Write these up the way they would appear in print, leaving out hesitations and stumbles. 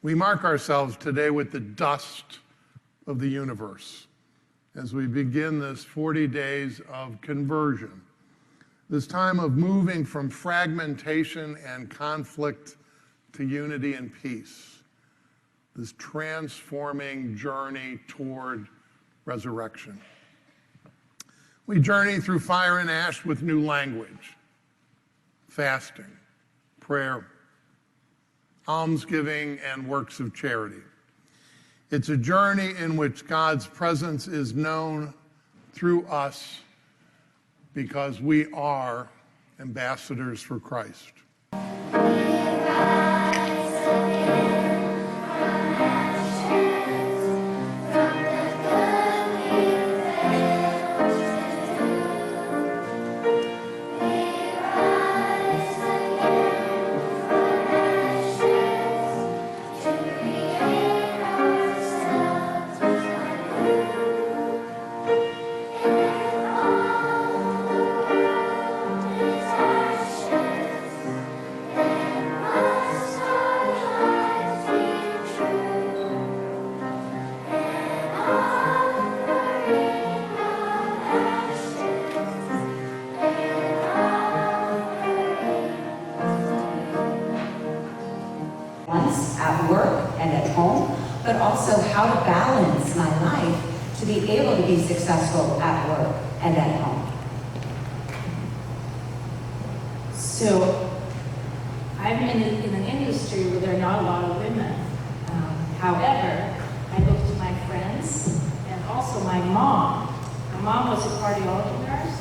We mark ourselves today with the dust of the universe as we begin this 40 days of conversion, this time of moving from fragmentation and conflict to unity and peace, this transforming journey toward resurrection. We journey through fire and ash with new language, fasting, prayer, almsgiving, and works of charity. It's a journey in which God's presence is known through us because we are ambassadors for Christ. At work and at home, but also how to balance my life to be able to be successful at work and at home. So I'm in an industry where there are not a lot of women. However, I look to my friends and also my mom. My mom was a cardiology nurse,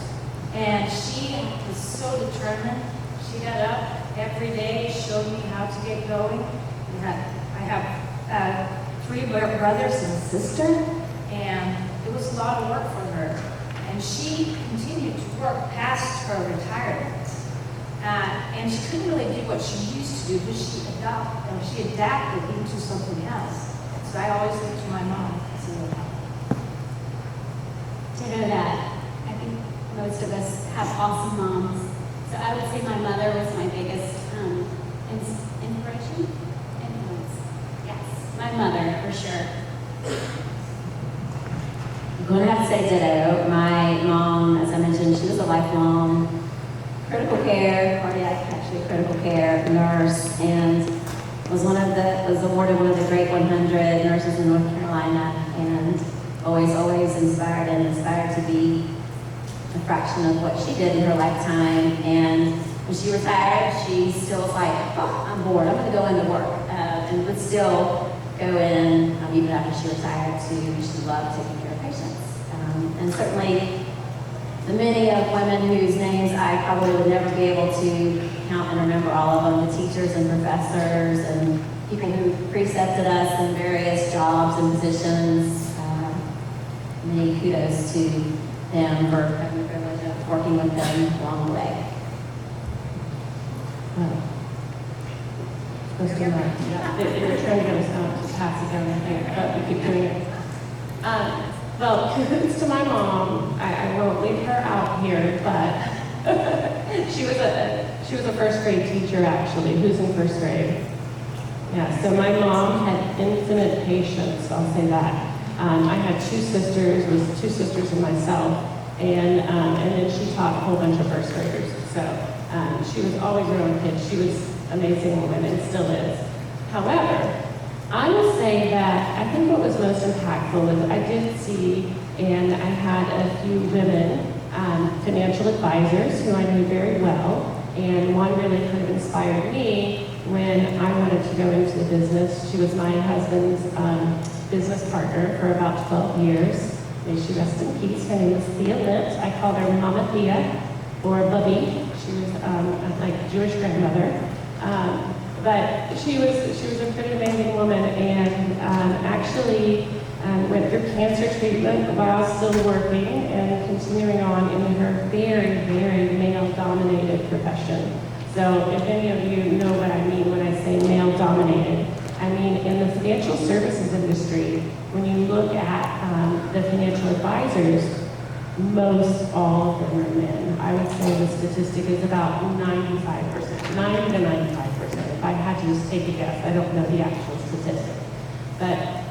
and she was so determined. She got up every day, showed me how to get going. I have 3 brothers and a sister, and it was a lot of work for her. And she continued to work past her retirement. And she couldn't really do what she used to do, but she adapted into something else. So I always look to my mom as a role model. To know that, I think most of us have awesome moms. So I would say my mother was my biggest inspiration. My mother, for sure. I'm going to have to say ditto. My mom, as I mentioned, she was a lifelong critical care, critical care nurse, and was awarded one of the Great 100 nurses in North Carolina, and always inspired to be a fraction of what she did in her lifetime. And when she retired, she still was like, oh, I'm bored, I'm going to go into work, and would still go in, even after she retired, she loved taking care of patients. And certainly the many of women whose names I probably would never be able to count and remember all of them, the teachers and professors and people who precepted us in various jobs and positions. Many kudos to them for having the privilege of working with them along the way. They're trying to get us out to pass it down, I think, but we keep doing it. Well, kudos to my mom. I won't leave her out here, but she was a first grade teacher, actually. Who's in first grade? Yeah, so my mom had infinite patience, I'll say that. I had 2 sisters, it was 2 sisters and myself, and then she taught a whole bunch of first graders. So she was always around kids. She was an amazing woman and still is. However, I will say that I think what was most impactful was I did see, and I had a few women, financial advisors who I knew very well, and one really kind of inspired me when I wanted to go into the business. She was my husband's business partner for about 12 years. May she rest in peace. Her name is Thea Lint. I called her Mama Thea, or Bubby. She was like Jewish grandmother. But she was a pretty amazing woman, and actually went through cancer treatment while still working and continuing on in her very, very male-dominated profession. So if any of you know what I mean when I say male-dominated, I mean in the financial services industry, when you look at the financial advisors, most all of them are men. I would say the statistic is about 95%, 90 to 95% if I had to just take a guess, I don't know the actual statistic. But